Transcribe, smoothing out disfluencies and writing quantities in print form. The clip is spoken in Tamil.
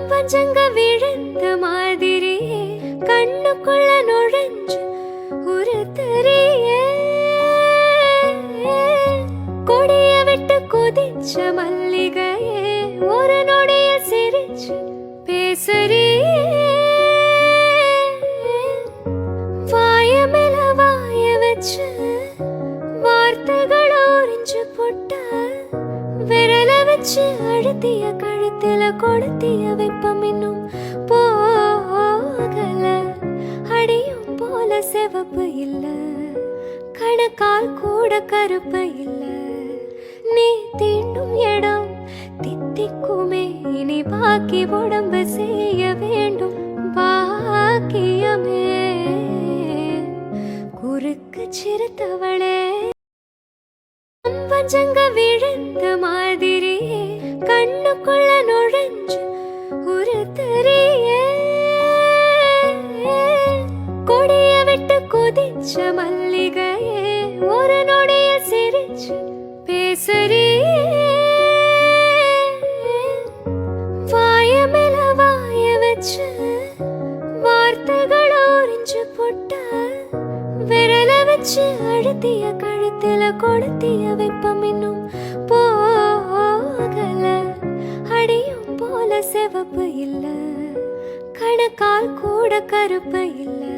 வஞ்சங்க விழுந்த மாதிரியே கண்ணுக்குள்ள நுழைஞ்சு ஒரு தெரிய கொடிய விட்டு குதிச்ச மல்லிகையே ஒரு நொடிய சிரிச்சு பேசுறியே வாய மேல வாய வச்சு வார்த்தைகள் ஓரிஞ்சு போட்ட விரல வச்சு அழுத்திய கழுத்தில கொடுத்திய வெப்பம் இன்னும் போகல அடியும் போல செவப்பு இல்ல கணக்கால் கூட கருப்பு இல்ல நீ தீண்டும் இடம் தித்திக்குமே இனி பாக்கி உடம்பு செய்ய வேண்டும் பாக்கியமே குறுக்கு சிறுத்தவளே வஞ்சங்க விழுந்த மாதிரியே கண்ணுக்குள்ள நுழைஞ்சு ஒரு தெரிய கொடிய விட்டு குதிச்ச மல்லிகையே ஒரு நொடிய சிரிச்சு பேசுறியே வாய மேல வாய வச்சு வார்த்தைகள் ஓரிஞ்சு போட்ட விரல வச்சு அழுத்திய கழுத்தில கொடுத்திய வெப்பம் இன்னும் போகல அடியும் போல செவப்பு இல்ல கணக்கால் கூட கருப்பு இல்ல